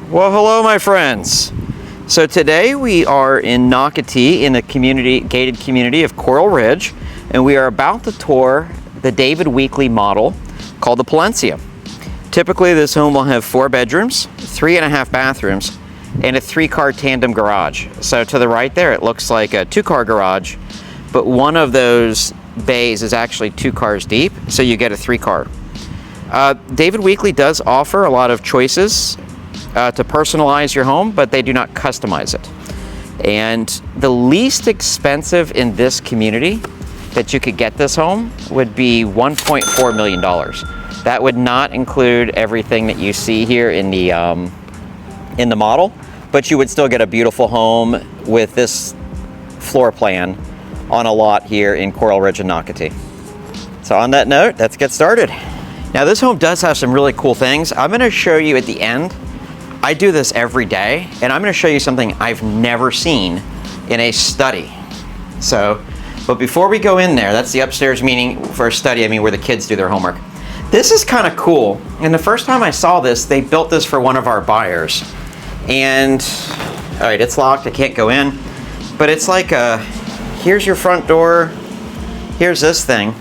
Well, hello, my friends. So today we are in Nocatee in a gated community of Coral Ridge, and we are about to tour the David Weekley model called the Palencia. Typically, this home will have 4 bedrooms, 3.5 bathrooms, and a 3-car tandem garage. So to the right there, it looks like a 2-car garage, but one of those bays is actually 2 cars deep, so you get a 3-car. David Weekley does offer a lot of choices to personalize your home, but they do not customize it. And the least expensive in this community that you could get this home would be $1.4 million. That would not include everything that you see here in the model, but you would still get a beautiful home with this floor plan on a lot here in Coral Ridge and Nocatee. So on that note, let's get started. Now this home does have some really cool things. I'm going to show you at the end. I do this every day, and I'm going to show you something I've never seen in a study. But before we go in there, that's the upstairs, meaning for a study, I mean where the kids do their homework. This is kind of cool, and the first time I saw this, they built this for one of our buyers. And, all right, it's locked, I can't go in, but it's like here's your front door, here's this thing,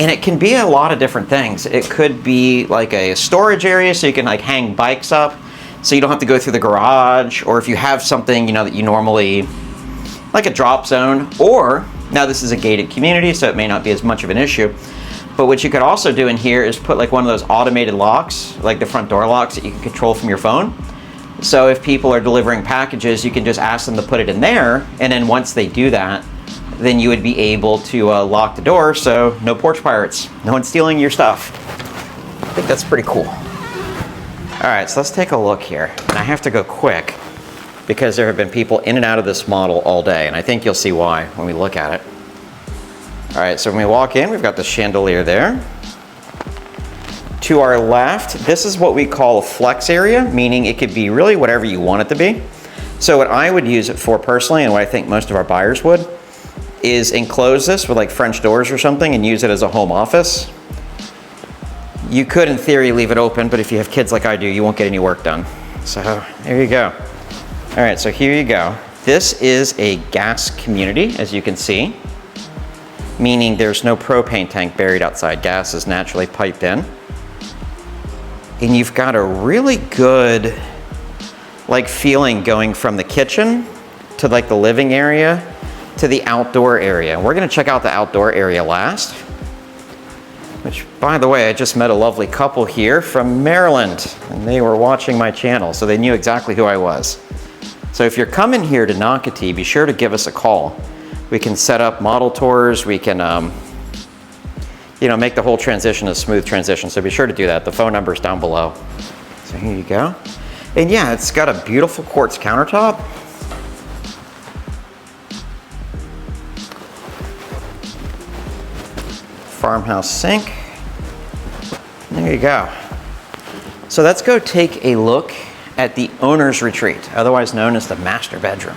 and it can be a lot of different things. It could be like a storage area, so you can like hang bikes up, so you don't have to go through the garage, or if you have something, you know, that you normally, like a drop zone, or, now this is a gated community, so it may not be as much of an issue, but what you could also do in here is put like one of those automated locks, like the front door locks that you can control from your phone. So if people are delivering packages, you can just ask them to put it in there, and then once they do that, then you would be able to lock the door, so no porch pirates, no one's stealing your stuff. I think that's pretty cool. All right, so let's take a look here. And I have to go quick because there have been people in and out of this model all day, and I think you'll see why when we look at it. All right, so when we walk in, we've got the chandelier there. To our left, this is what we call a flex area, meaning it could be really whatever you want it to be. So what I would use it for personally, and what I think most of our buyers would, is enclose this with like French doors or something and use it as a home office. You could, in theory, leave it open, but if you have kids like I do, you won't get any work done. So there you go. All right, so here you go. This is a gas community, as you can see, meaning there's no propane tank buried outside. Gas is naturally piped in. And you've got a really good like feeling going from the kitchen to like the living area to the outdoor area. We're gonna check out the outdoor area last, which, by the way, I just met a lovely couple here from Maryland, and they were watching my channel, so they knew exactly who I was. So if you're coming here to Nocatee, be sure to give us a call. We can set up model tours, we can you know, make the whole transition a smooth transition, so be sure to do that. The phone number is down below. So here you go. And yeah, it's got a beautiful quartz countertop. Farmhouse sink. There you go. So let's go take a look at the owner's retreat, otherwise known as the master bedroom.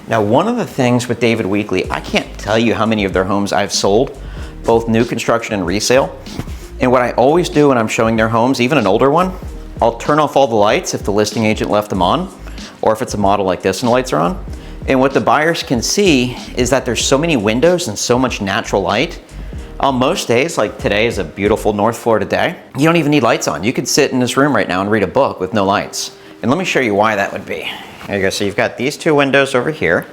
Now, one of the things with David Weekley, I can't tell you how many of their homes I've sold, both new construction and resale. And what I always do when I'm showing their homes, even an older one, I'll turn off all the lights if the listing agent left them on, or if it's a model like this and the lights are on. And what the buyers can see is that there's so many windows and so much natural light. On most days, like today is a beautiful North Florida day, you don't even need lights on. You could sit in this room right now and read a book with no lights. And let me show you why that would be. There you go, so you've got these 2 windows over here.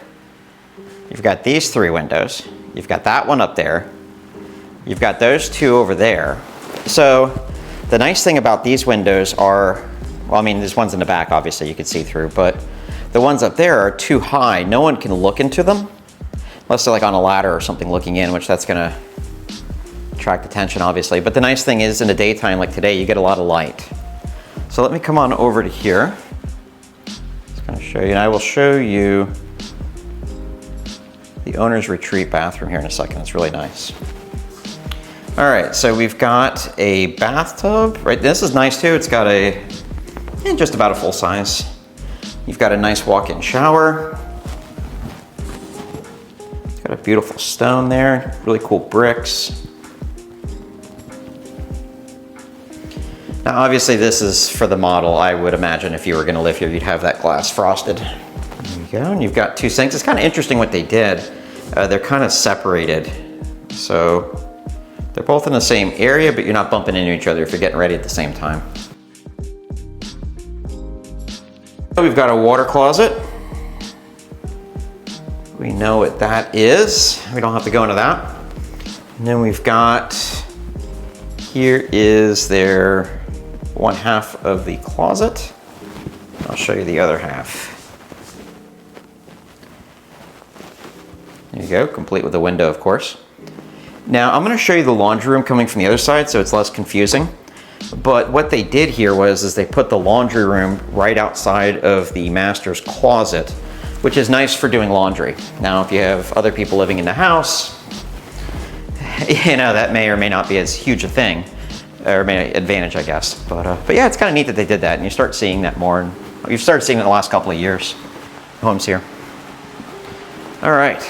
You've got these 3 windows. You've got that one up there. You've got those 2 over there. So the nice thing about these windows are, well, I mean, there's ones in the back, obviously you can see through, but the ones up there are too high. No one can look into them, unless they're like on a ladder or something looking in, which that's gonna attract attention, obviously. But the nice thing is in the daytime, like today, you get a lot of light. So let me come on over to here. Just gonna show you, and I will show you the owner's retreat bathroom here in a second. It's really nice. All right, so we've got a bathtub, right? This is nice too. It's got just about a full size. You've got a nice walk-in shower. It's got a beautiful stone there, really cool bricks. Now obviously this is for the model. I would imagine if you were gonna live here, you'd have that glass frosted. There you go, and you've got two sinks. It's kind of interesting what they did. They're kind of separated. So they're both in the same area, but you're not bumping into each other if you're getting ready at the same time. We've got a water closet. We know what that is. We don't have to go into that. And then we've got, here is their one half of the closet. I'll show you the other half. There you go, complete with a window, of course. Now I'm going to show you the laundry room coming from the other side so it's less confusing. But what they did here was they put the laundry room right outside of the master's closet, which is nice for doing laundry. Now if you have other people living in the house, you know, that may or may not be as huge a thing, or advantage, I guess. But yeah, it's kind of neat that they did that, and you start seeing that more. And you've started seeing it in the last couple of years. Homes here. All right.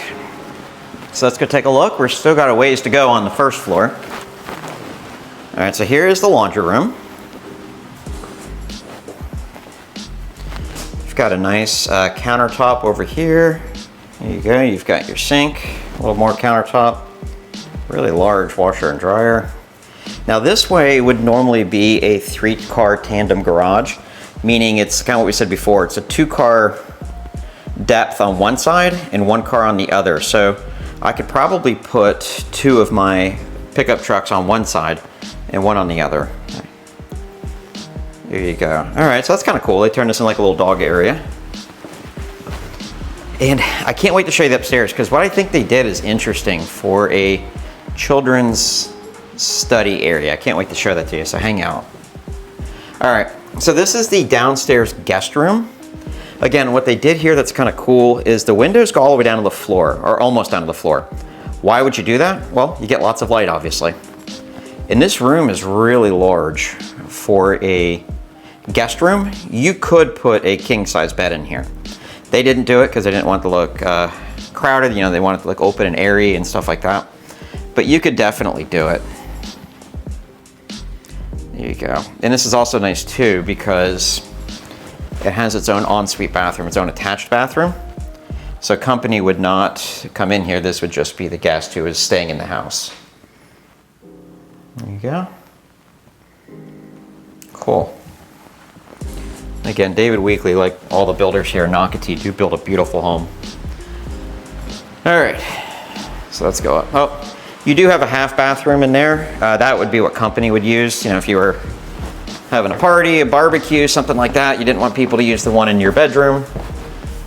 So let's go take a look. We're still got a ways to go on the first floor. All right, so here is the laundry room. You've got a nice countertop over here. There you go, you've got your sink, a little more countertop, really large washer and dryer. Now this way would normally be a 3-car tandem garage, meaning it's kind of what we said before, it's a 2-car depth on one side and 1 car on the other. So I could probably put 2 of my pickup trucks on one side and 1 on the other. There you go. All right, so that's kind of cool. They turned this in like a little dog area. And I can't wait to show you the upstairs, because what I think they did is interesting for a children's study area. I can't wait to show that to you, so hang out. All right, so this is the downstairs guest room. Again, what they did here that's kind of cool is the windows go all the way down to the floor, or almost down to the floor. Why would you do that? Well, you get lots of light, obviously. And this room is really large for a guest room. You could put a king-size bed in here. They didn't do it because they didn't want it to look crowded. You know, they wanted it to look open and airy and stuff like that. But you could definitely do it. There you go. And this is also nice too because it has its own ensuite bathroom, its own attached bathroom. So company would not come in here. This would just be the guest who is staying in the house. There you go. Cool. Again, David Weekley, like all the builders here in Nocatee, do build a beautiful home. All right, so let's go up. Oh, you do have a half bathroom in there. That would be what company would use. You know, if you were having a party, a barbecue, something like that, you didn't want people to use the one in your bedroom,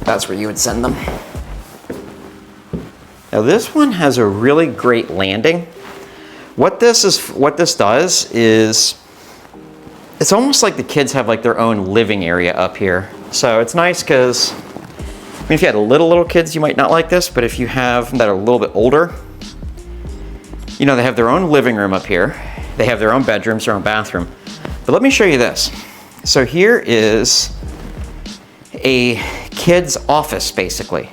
that's where you would send them. Now this one has a really great landing. What this does is, it's almost like the kids have like their own living area up here. So it's nice because, I mean, if you had little kids, you might not like this, but if you have them that are a little bit older, you know, they have their own living room up here. They have their own bedrooms, their own bathroom. But let me show you this. So here is a kid's office, basically.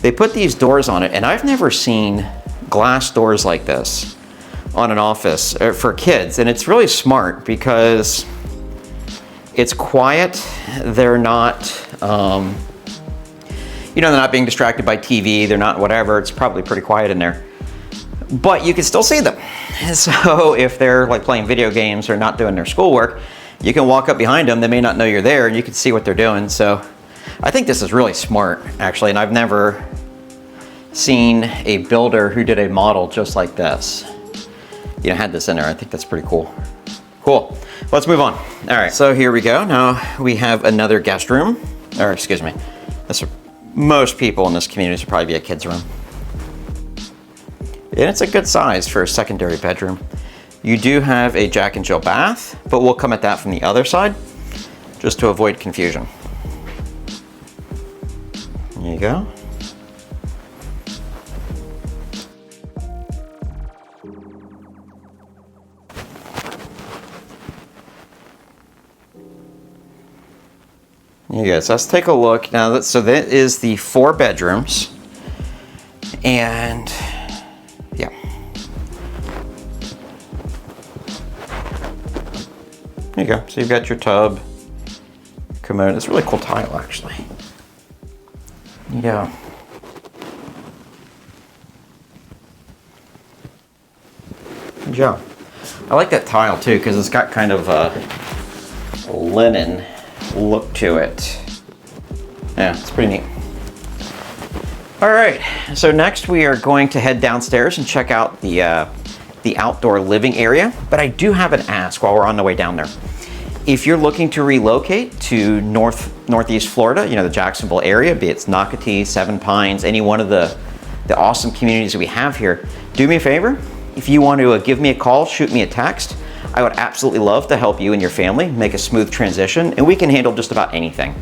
They put these doors on it, and I've never seen glass doors like this on an office for kids. And it's really smart because it's quiet. They're not, you know, they're not being distracted by TV. They're not whatever. It's probably pretty quiet in there. But you can still see them. So if they're like playing video games or not doing their schoolwork, you can walk up behind them. They may not know you're there and you can see what they're doing. So I think this is really smart, actually. And I've never seen a builder who did a model just like this. You know, had this in there. I think that's pretty cool. Cool. Let's move on. All right, so here we go. Now we have another guest room, or excuse me. Most people in this community should probably be a kid's room. And it's a good size for a secondary bedroom. You do have a Jack and Jill bath, but we'll come at that from the other side just to avoid confusion. There you go. There you go. So let's take a look now. So that is the 4 bedrooms, and yeah, there you you go. So you've got your tub, commode. It's a really cool tile, actually. Yeah. Good job. I like that tile too because it's got kind of a linen look to it. Yeah, it's pretty neat. All right, so next we are going to head downstairs and check out the outdoor living area. But I do have an ask while we're on the way down there. If you're looking to relocate to Northeast Florida, you know, the Jacksonville area, be it Nocatee, Seven Pines, any one of the awesome communities that we have here, do me a favor. If you want to give me a call, shoot me a text. I would absolutely love to help you and your family make a smooth transition, and we can handle just about anything.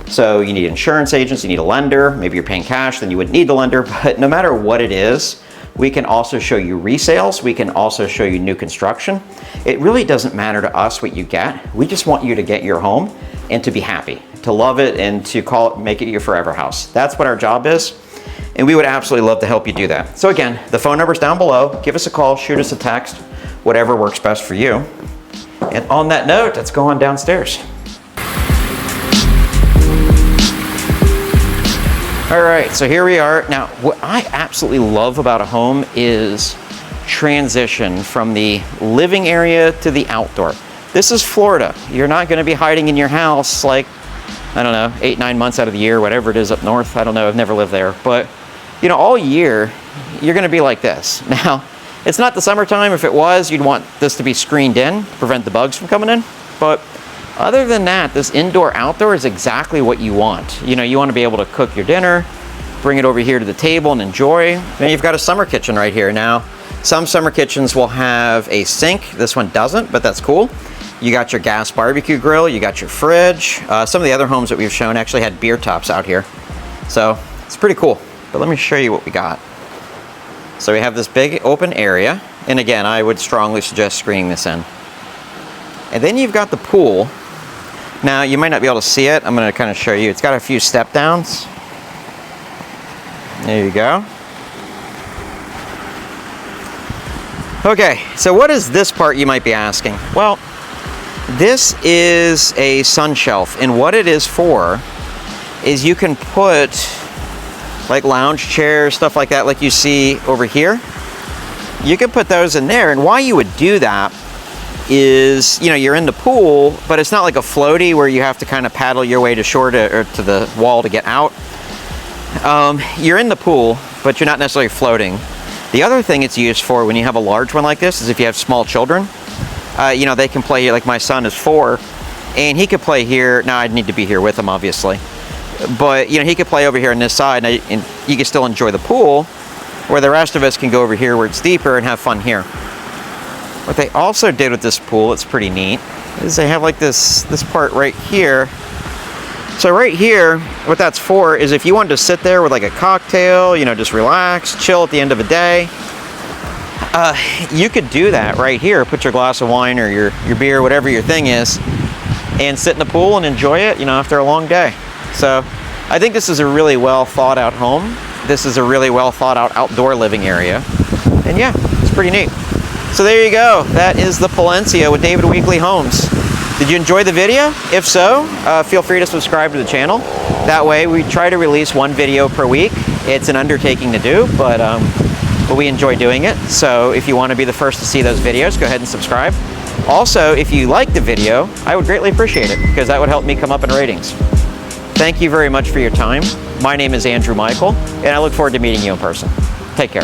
So you need insurance agents, you need a lender, maybe you're paying cash, then you wouldn't need the lender, but no matter what it is, we can also show you resales, we can also show you new construction. It really doesn't matter to us what you get. We just want you to get your home and to be happy, to love it, and to make it your forever house. That's what our job is. And we would absolutely love to help you do that. So again, the phone number's down below. Give us a call, shoot us a text, whatever works best for you. And on that note, let's go on downstairs. All right, so here we are. Now, what I absolutely love about a home is transition from the living area to the outdoor. This is Florida. You're not gonna be hiding in your house like, I don't know, 8-9 months out of the year, whatever it is up north. I don't know, I've never lived there. But you know, all year, you're gonna be like this. Now, it's not the summertime. If it was, you'd want this to be screened in, prevent the bugs from coming in. But other than that, this indoor-outdoor is exactly what you want. You know, you wanna be able to cook your dinner, bring it over here to the table and enjoy. Then you've got a summer kitchen right here. Now, some summer kitchens will have a sink. This one doesn't, but that's cool. You got your gas barbecue grill, you got your fridge. Some of the other homes that we've shown actually had beer tops out here. So it's pretty cool. But let me show you what we got. So we have this big open area. And again, I would strongly suggest screening this in. And then you've got the pool. Now you might not be able to see it. I'm gonna kind of show you. It's got a few step downs. There you go. Okay, so what is this part, you might be asking? Well, this is a sun shelf, and what it is for is you can put like lounge chairs, stuff like that, like you see over here. You can put those in there, and why you would do that is, you know, you're in the pool, but it's not like a floaty where you have to kind of paddle your way to shore or to the wall to get out. You're in the pool, but you're not necessarily floating. The other thing it's used for when you have a large one like this is if you have small children. You know, they can play here. Like my son is 4, and he could play here. Now I'd need to be here with him, obviously. But, you know, he could play over here on this side, and you can still enjoy the pool, where the rest of us can go over here where it's deeper and have fun here. What they also did with this pool, it's pretty neat, is they have like this part right here. So right here, what that's for is if you wanted to sit there with like a cocktail, you know, just relax, chill at the end of the day, you could do that right here. Put your glass of wine or your beer, whatever your thing is, and sit in the pool and enjoy it, you know, after a long day. So I think this is a really well thought out home. This is a really well thought out outdoor living area. And yeah, it's pretty neat. So there you go. That is the Palencia with David Weekley Homes. Did you enjoy the video? If so, feel free to subscribe to the channel. That way we try to release 1 video per week. It's an undertaking to do, but we enjoy doing it. So if you want to be the first to see those videos, go ahead and subscribe. Also, if you like the video, I would greatly appreciate it because that would help me come up in ratings. Thank you very much for your time. My name is Andrew Michael, and I look forward to meeting you in person. Take care.